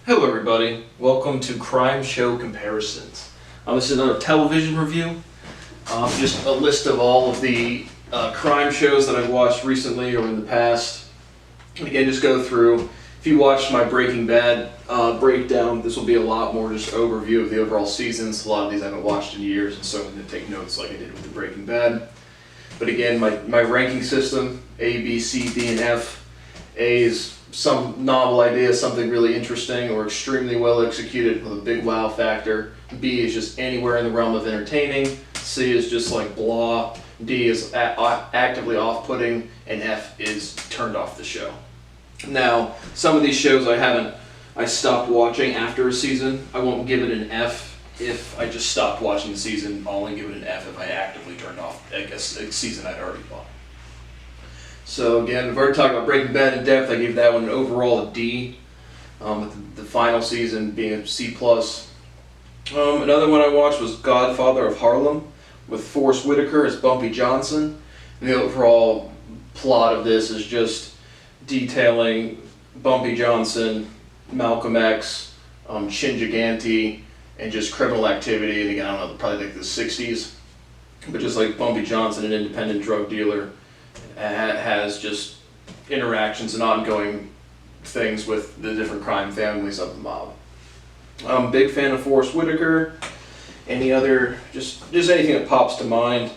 Hello everybody, welcome to Crime Show Comparisons. This is another television review. Just a list of all of the crime shows that I've watched recently or in the past. And again, just go through. If you watched my Breaking Bad breakdown, this will be a lot more just overview of the overall seasons. A lot of these I haven't watched in years, and so I'm going to take notes like I did with the Breaking Bad. But again, my ranking system, A, B, C, D, and F. A is some novel idea, something really interesting or extremely well executed with a big wow factor. B is just anywhere in the realm of entertaining. C is just like blah. D is actively off-putting, and F is turned off the show. Now, some of these shows I stopped watching after a season. I won't give it an F if I just stopped watching the season. I'll only give it an F if I actively turned off, I guess, a season I'd already bought. So again, we've already talked about Breaking Bad in depth. I gave that one an overall a D, with the final season being a C+. Another one I watched was Godfather of Harlem with Forrest Whitaker as Bumpy Johnson. And the overall plot of this is just detailing Bumpy Johnson, Malcolm X, Chin Gigante, and just criminal activity. And again, I don't know, probably like the 60s. But just like Bumpy Johnson, an independent drug dealer, has just interactions and ongoing things with the different crime families of the mob. I'm a big fan of Forrest Whitaker. Any other, just anything that pops to mind.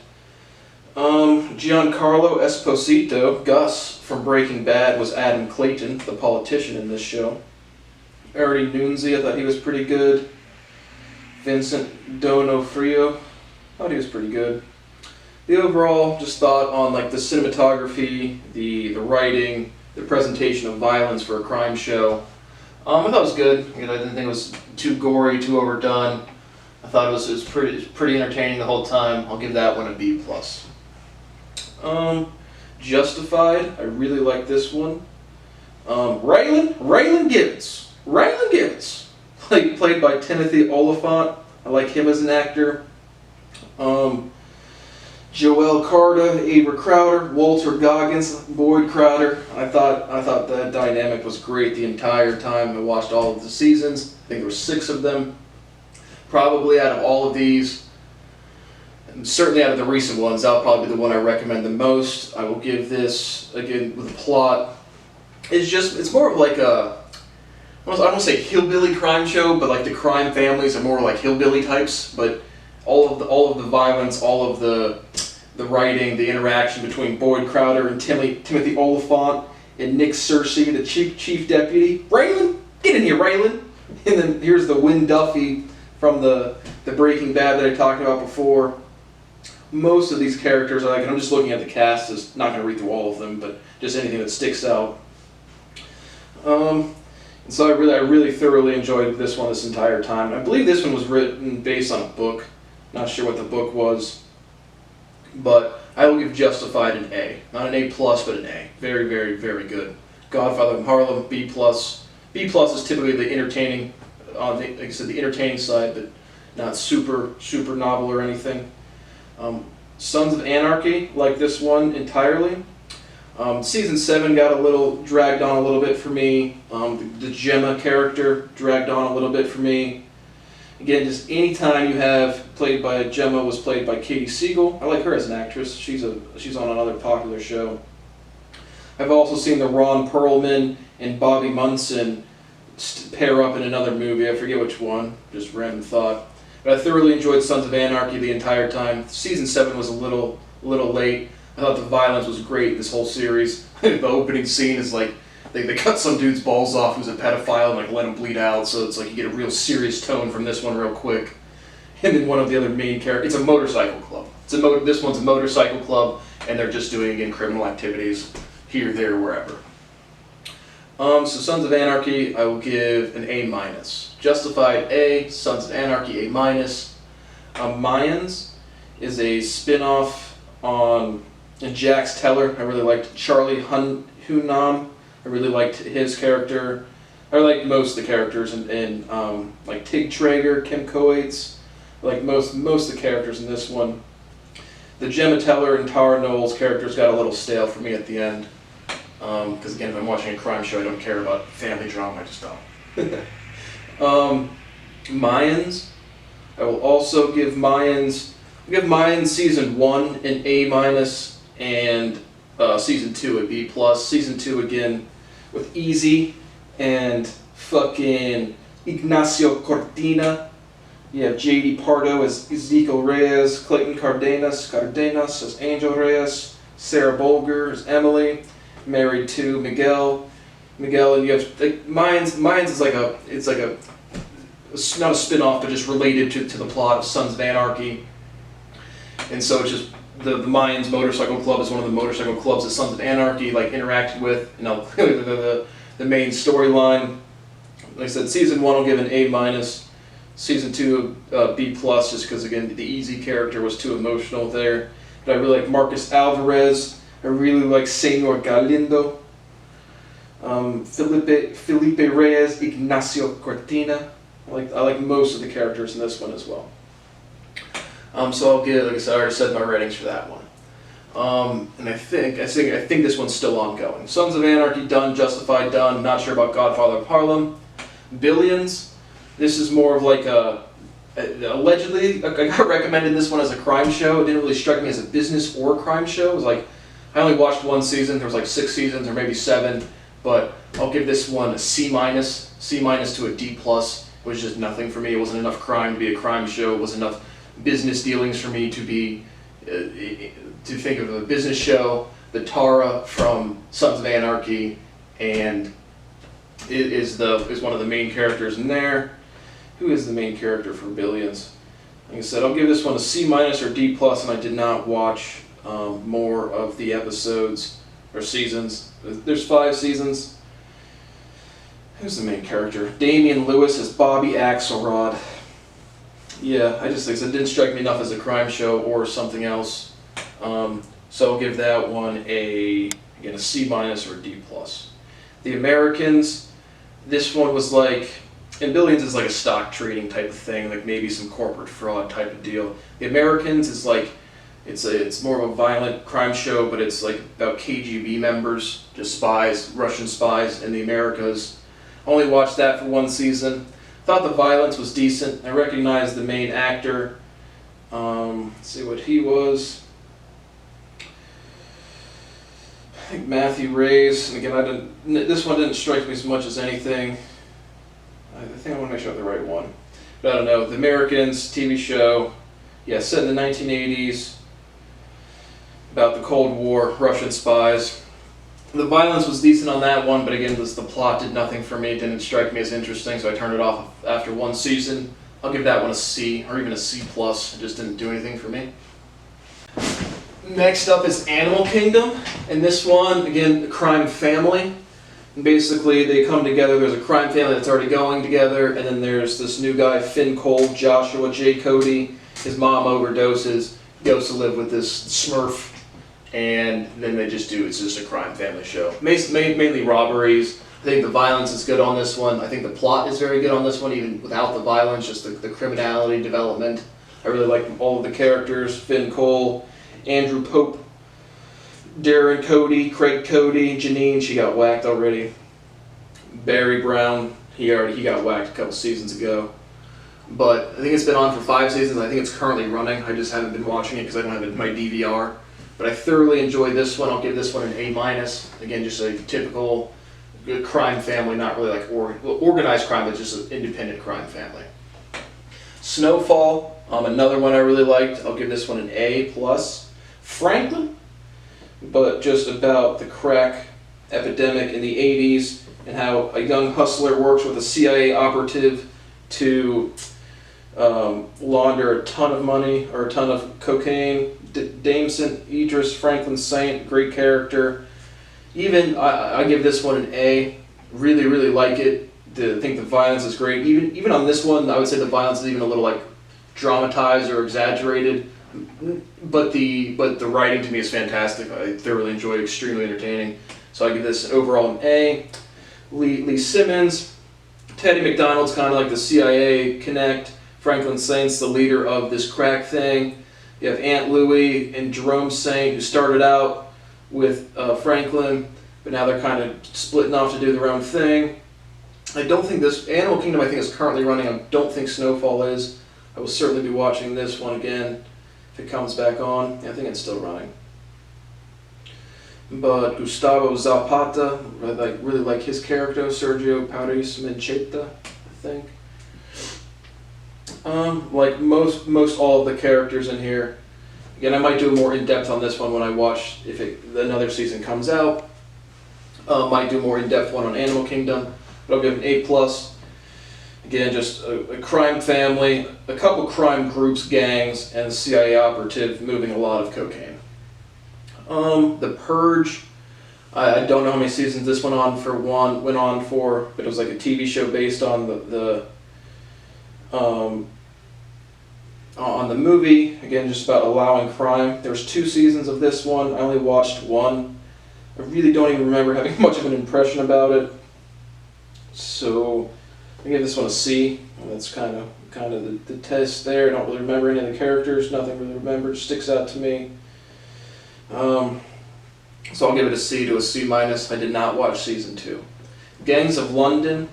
Giancarlo Esposito, Gus from Breaking Bad, was Adam Clayton, the politician in this show. Ernie Nunzi, I thought he was pretty good. Vincent D'Onofrio, thought he was pretty good. The overall just thought on like the cinematography, the writing, the presentation of violence for a crime show. I thought it was good. I didn't think it was too gory, too overdone. I thought it was pretty entertaining the whole time. I'll give that one a B+. Justified, I really like this one. Raylan Givens. Raylan Givens, played by Timothy Oliphant. I like him as an actor. Joel Carter, Ava Crowder, Walter Goggins, Boyd Crowder. I thought that dynamic was great the entire time. I watched all of the seasons. I think there were 6 of them. Probably out of all of these, and certainly out of the recent ones, that'll probably be the one I recommend the most. I will give this, again, with a plot. It's more of like a, I don't want to say hillbilly crime show, but like the crime families are more like hillbilly types, but all of the violence, all of the writing, the interaction between Boyd Crowder and Timothy Oliphant and Nick Searcy, the chief deputy. Raylan, get in here, Raylan. And then here's the Wynn Duffy from the Breaking Bad that I talked about before. Most of these characters I like, and I'm just looking at the cast, is not going to read through all of them, but just anything that sticks out. And so I really thoroughly enjoyed this one this entire time. I believe this one was written based on a book. Not sure what the book was, but I will give Justified an A. Not an A+, but an A. Very, very, very good. Godfather of Harlem, B+. B+ is typically the entertaining, like I said, the entertaining side, but not super novel or anything. Sons of Anarchy, like this one entirely. Season 7 got a little dragged on a little bit for me. The Gemma character dragged on a little bit for me. Again, just any time you have Gemma was played by Katie Siegel. I like her as an actress. She's on another popular show. I've also seen the Ron Perlman and Bobby Munson pair up in another movie. I forget which one. Just random thought. But I thoroughly enjoyed Sons of Anarchy the entire time. Season 7 was a little late. I thought the violence was great this whole series. The opening scene is like they cut some dude's balls off who's a pedophile and like let him bleed out, so it's like you get a real serious tone from this one real quick. And then one of the other main characters, it's a motorcycle club. This one's a motorcycle club, and they're just doing, again, criminal activities here, there, wherever. So Sons of Anarchy, I will give an A-. Justified A, Sons of Anarchy A-. Mayans is a spin-off on Jax Teller. I really liked Charlie Hunnam. I really liked his character. I liked most of the characters in like Tig Traeger, Kim Coates. I like most of the characters in this one. The Gemma Teller and Tara Knowles characters got a little stale for me at the end. Because again, if I'm watching a crime show, I don't care about family drama. I just don't. Mayans. I will also give Mayans season 1 an A- and season 2 a B+. Season 2 again with Easy and fucking Ignacio Cortina. You have J.D. Pardo as Ezekiel Reyes, Clayton Cardenas as Angel Reyes, Sarah Bolger as Emily, married to Miguel, and you have like Mayans is like it's not a spin-off, but just related to the plot of Sons of Anarchy. And so it's just the Mayans Motorcycle Club is one of the motorcycle clubs that Sons of Anarchy like interacted with. And now clearly the main storyline. Like I said, season 1 I'll give an A-. Season 2 B+, just because again the Easy character was too emotional there. But I really like Marcus Alvarez. I really like Senor Galindo. Felipe Reyes, Ignacio Cortina. I like most of the characters in this one as well. So I'll give, like I said, I already said my ratings for that one. And I think this one's still ongoing. Sons of Anarchy done, Justified done. Not sure about Godfather of Harlem. Billions. This is more of like allegedly I got recommended this one as a crime show. It didn't really strike me as a business or crime show. It was like I only watched one season. There was like 6 seasons or maybe 7. But I'll give this one a C- to a D+. It was just nothing for me. It wasn't enough crime to be a crime show. It wasn't enough business dealings for me to be to think of a business show. The Tara from Sons of Anarchy and is one of the main characters in there. Who is the main character for Billions? Like I said, I'll give this one a C- or D+, and I did not watch more of the episodes or seasons. There's 5 seasons. Who's the main character? Damian Lewis as Bobby Axelrod. Yeah, I just think it didn't strike me enough as a crime show or something else. So I'll give that one a C- or a D+. The Americans, this one was like, and Billions is like a stock trading type of thing, like maybe some corporate fraud type of deal. The Americans is like, it's more of a violent crime show, but it's like about KGB members, just spies, Russian spies in the Americas. Only watched that for 1 season. Thought the violence was decent. I recognized the main actor. Let's see what he was. I think Matthew Reyes. And again, this one didn't strike me as much as anything. I think I want to make sure I have the right one. But I don't know. The Americans TV show. Yeah, set in the 1980s. About the Cold War, Russian spies. The violence was decent on that one, but again, the plot did nothing for me. It didn't strike me as interesting, so I turned it off after 1 season. I'll give that one a C, or even a C+. It just didn't do anything for me. Next up is Animal Kingdom, and this one, again, a crime family. And basically, they come together. There's a crime family that's already going together, and then there's this new guy, Finn Cole, Joshua J. Cody. His mom overdoses, goes to live with this Smurf. And then it's just a crime family show. Mainly robberies. I think the violence is good on this one. I think the plot is very good on this one, even without the violence, just the criminality development. I really like all of the characters. Finn Cole, Andrew Pope, Darren Cody, Craig Cody, Janine, she got whacked already. Barry Brown, he got whacked a couple seasons ago. But I think it's been on for 5 seasons. I think it's currently running. I just haven't been watching it because I don't have my DVR. But I thoroughly enjoyed this one. I'll give this one an A-. Again, just a typical good crime family, not really like organized crime, but just an independent crime family. Snowfall, another one I really liked. I'll give this one an A+. Franklin, but just about the crack epidemic in the 80s and how a young hustler works with a CIA operative to launder a ton of money or a ton of cocaine. Damson, Idris, Franklin Saint, great character. Even I give this one an A. Really, really like it. I think the violence is great. Even on this one, I would say the violence is even a little like dramatized or exaggerated. But the writing to me is fantastic. I thoroughly enjoyed it. Extremely entertaining. So I give this overall an A. Lee Simmons, Teddy McDonald's kind of like the CIA connect. Franklin Saint's the leader of this crack thing. You have Aunt Louie and Jerome Saint, who started out with Franklin, but now they're kind of splitting off to do their own thing. I don't think this Animal Kingdom I think is currently running. I don't think Snowfall is. I will certainly be watching this one again if it comes back on. I think it's still running. But Gustavo Zapata, really like his character, Sergio Paris Mencheta, I think. Like most all of the characters in here. Again, I might do more in depth on this one when I watch if another season comes out. Might do more in depth one on Animal Kingdom, but I'll give it an A+. Again, just a crime family, a couple crime groups, gangs, and a CIA operative moving a lot of cocaine. The Purge, I don't know how many seasons this went on for, but it was like a TV show based on on the movie. Again, just about allowing crime. There was 2 seasons of this one. I only watched one. I really don't even remember having much of an impression about it. So I give this one a C. That's kind of the test there. I don't really remember any of the characters. Nothing really remembered sticks out to me. So I'll give it a C to a C-. I did not watch season 2. Gangs of London.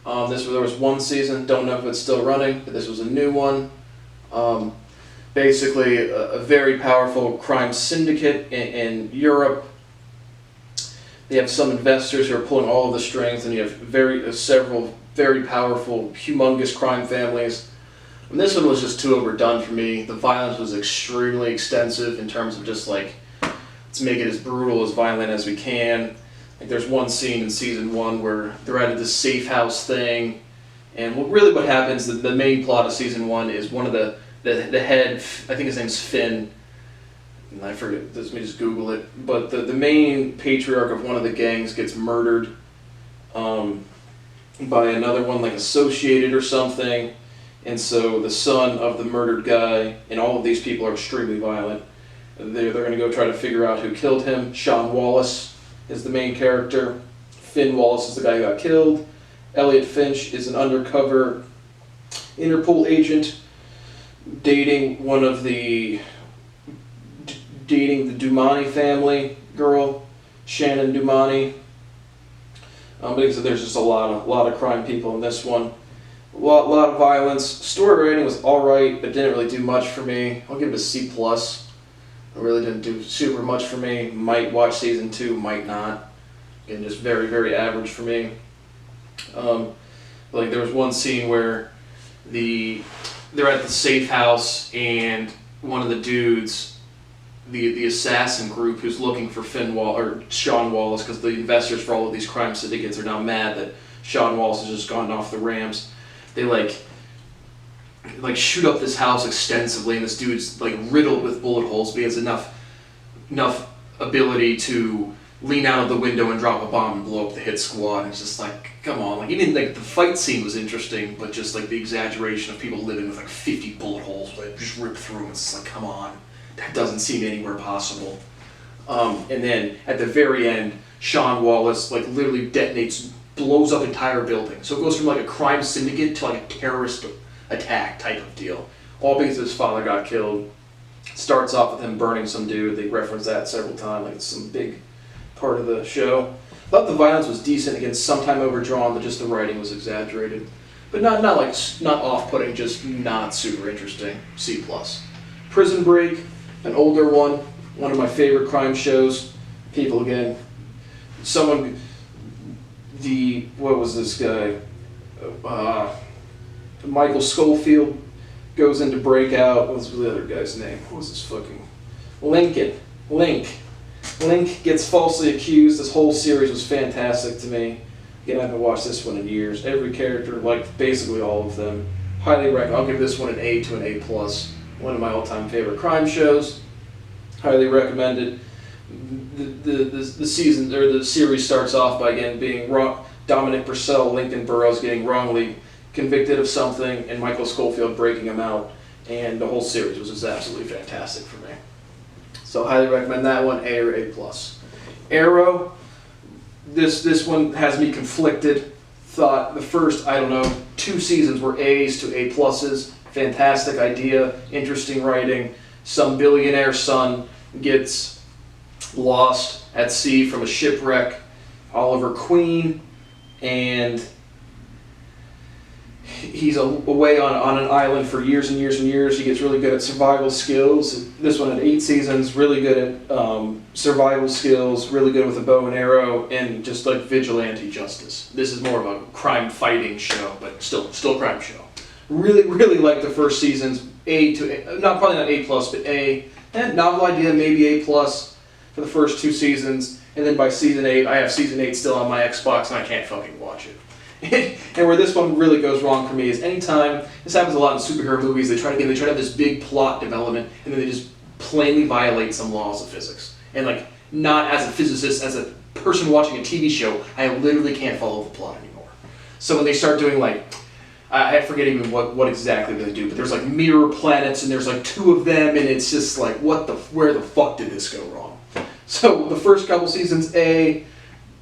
There was 1 season. Don't know if it's still running, but this was a new one. Basically, a very powerful crime syndicate in Europe. They have some investors who are pulling all of the strings, and you have several very powerful, humongous crime families. And this one was just too overdone for me. The violence was extremely extensive in terms of just like, let's make it as brutal, as violent as we can. Like there's one scene in season 1 where they're at this safe house thing, and what happens, the main plot of season 1 is one of the head, I think his name's Finn, and I forget, let me just Google it, but the main patriarch of one of the gangs gets murdered by another one, like associated or something, and so the son of the murdered guy, and all of these people are extremely violent. They're going to go try to figure out who killed him. Sean Wallace is the main character. Finn Wallace is the guy who got killed. Elliot Finch is an undercover Interpol agent dating the Dumani family girl, Shannon Dumani. Because there's just a lot of crime people in this one. A lot of violence. Story writing was alright, but didn't really do much for me. I'll give it a C+. It really didn't do super much for me. Might watch season 2, might not. Again, just very, very average for me. Like there was one scene where they're at the safe house, and one of the dudes, the assassin group who's looking for Sean Wallace, because the investors for all of these crime syndicates are now mad that Sean Wallace has just gone off the ramps. They like shoot up this house extensively, and this dude's like riddled with bullet holes, but he has enough ability to lean out of the window and drop a bomb and blow up the hit squad. And it's just like, come on, like even like the fight scene was interesting, but just like the exaggeration of people living with like 50 bullet holes, like just rip through them. It's like, come on, that doesn't seem anywhere possible. And then at the very end, Sean Wallace like literally detonates, blows up entire building. So it goes from like a crime syndicate to like a terrorist attack type of deal. All because his father got killed. Starts off with him burning some dude. They reference that several times, like it's some big part of the show. Thought the violence was decent, again, sometime overdrawn, but just the writing was exaggerated. But not off-putting, just not super interesting. C+. Prison Break, an older one of my favorite crime shows. People, again, what was this guy? Michael Schofield goes into Breakout. What was the other guy's name? What was his fucking... Link gets falsely accused. This whole series was fantastic to me. Again, I haven't watched this one in years. Every character, like basically all of them. Highly recommend. I'll give this one an A to an A+. One of my all-time favorite crime shows. Highly recommended. The season or the series starts off by again being Dominic Purcell, Lincoln Burrows getting wrongly convicted of something, and Michael Schofield breaking him out, and the whole series was just absolutely fantastic for me. So highly recommend that one, A or A+. Arrow, this one has me conflicted. Thought the first, 2 seasons were A's to A+. Fantastic idea, interesting writing. Some billionaire son gets lost at sea from a shipwreck. Oliver Queen and he's away on an island for years and years and years. He gets really good at survival skills. This one had 8 seasons, really good at survival skills, really good with a bow and arrow, and just like vigilante justice. This is more of a crime fighting show, but still a crime show. Really like the first season's probably not A+, but A. Novel idea, maybe A+ for the first 2 seasons, and then by season 8, I have season 8 still on my Xbox, and I can't fucking watch it. And where this one really goes wrong for me is anytime, this happens a lot in superhero movies, they try to have this big plot development, and then they just plainly violate some laws of physics. And like, not as a physicist, as a person watching a TV show, I literally can't follow the plot anymore. So when they start doing like, I forget even what exactly they do, but there's like mirror planets, and there's like 2 of them, and it's just like, where the fuck did this go wrong? So the first couple seasons A,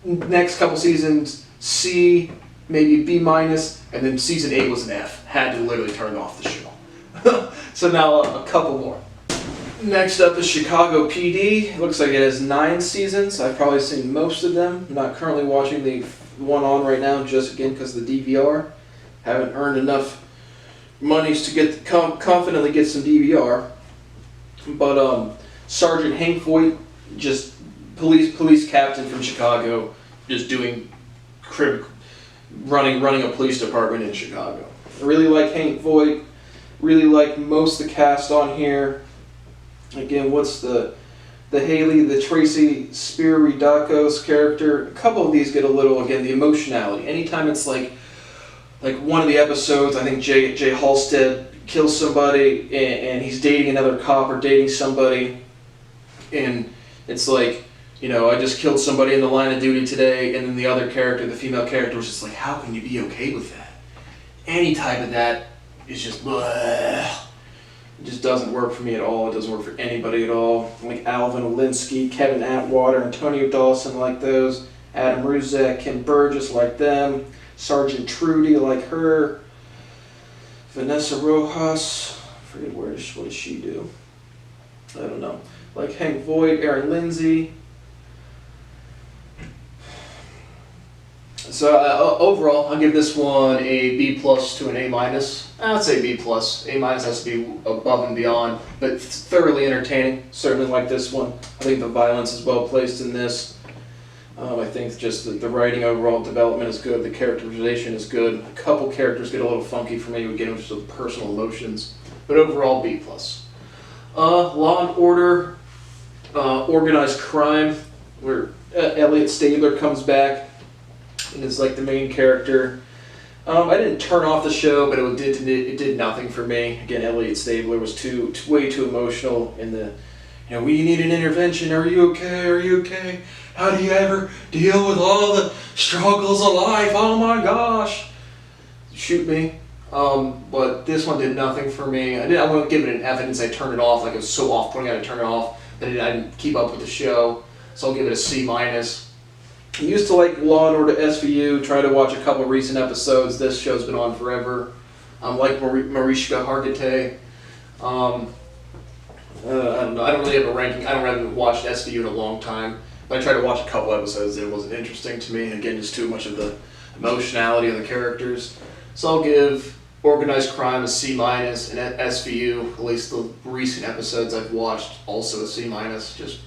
next couple seasons C, maybe B-, and then season 8 was an F. Had to literally turn off the show. So now a couple more. Next up is Chicago PD. It looks like it has 9 seasons. I've probably seen most of them. I'm not currently watching the one on right now, just again because of the DVR. Haven't earned enough monies to confidently get some DVR. But Sergeant Hank Voight, just police captain from Chicago, just doing running a police department in Chicago. I really like Hank Voight. Really like most of the cast on here. Again, what's the Haley, the Tracy Spiridakos character? A couple of these get a little, again, the emotionality. Anytime it's like one of the episodes, I think Jay Halstead kills somebody and he's dating another cop or dating somebody, and it's like, you know, I just killed somebody in the line of duty today, and then the other character, the female character, was just like, how can you be okay with that? Any type of that is just bleh. It just doesn't work for me at all. It doesn't work for anybody at all. Like Alvin Olinsky, Kevin Atwater, Antonio Dawson, like those. Adam Ruzek, Kim Burgess, like them. Sergeant Trudy, like her. Vanessa Rojas, I forget what does she do? I don't know. Like Hank Voight, Aaron Lindsay. So overall, I'll give this one a B+ to an A-. I'd say B+. A- has to be above and beyond, but thoroughly entertaining. Certainly like this one. I think the violence is well placed in this. I think just the writing overall development is good. The characterization is good. A couple characters get a little funky for me. We get into just personal emotions, but overall B+. Law and Order, Organized Crime, where Elliot Stabler comes back and is like the main character. I didn't turn off the show, but it did nothing for me. Again, Elliot Stabler was way too emotional in the, you know, we need an intervention. Are you okay? Are you okay? How do you ever deal with all the struggles of life? Oh my gosh! Shoot me. But this one did nothing for me. I won't give it an evidence. I turned it off. Like, it was so off-putting, I had to turn it off. I didn't keep up with the show, so I'll give it a C-. I used to like Law & Order SVU, try to watch a couple recent episodes. This show's been on forever. Like Mariska Hargitay. I don't know, I don't really have a ranking. I haven't watched SVU in a long time. But I tried to watch a couple episodes and it wasn't interesting to me. Again, just too much of the emotionality of the characters. So I'll give Organized Crime a C-, and SVU, at least the recent episodes I've watched, also a C-. Just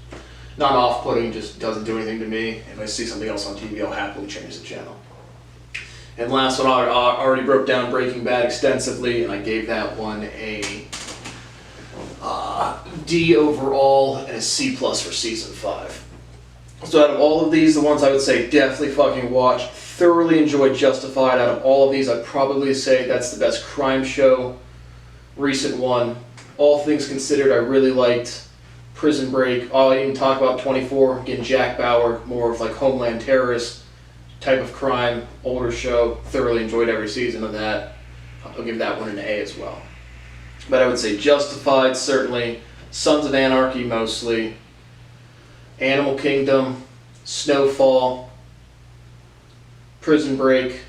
not off-putting, just doesn't do anything to me. If I see something else on TV, I'll happily change the channel. And last one, I already broke down Breaking Bad extensively, and I gave that one a D overall and a C+ for season 5. So out of all of these, the ones I would say definitely fucking watch, thoroughly enjoyed Justified. Out of all of these, I'd probably say that's the best crime show, recent one. All things considered, I really liked Prison Break. I'll even talk about 24, again, Jack Bauer, more of like Homeland Terrorist type of crime, older show. Thoroughly enjoyed every season of that. I'll give that one an A as well. But I would say Justified, certainly. Sons of Anarchy, mostly. Animal Kingdom, Snowfall, Prison Break,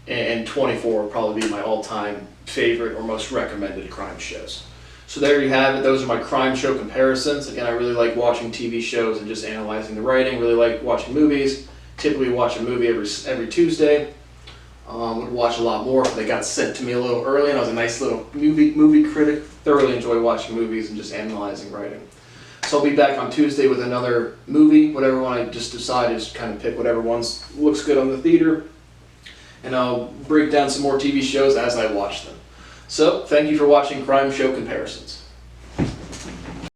and 24 would probably be my all-time favorite or most recommended crime shows. So there you have it. Those are my crime show comparisons. Again, I really like watching TV shows and just analyzing the writing. Really like watching movies. Typically watch a movie every Tuesday. Would watch a lot more if they got sent to me a little early, and I was a nice little movie critic. Thoroughly enjoy watching movies and just analyzing writing. So I'll be back on Tuesday with another movie, whatever one I just decide is kind of pick whatever one looks good on the theater, and I'll break down some more TV shows as I watch them. So, thank you for watching Crime Show Comparisons.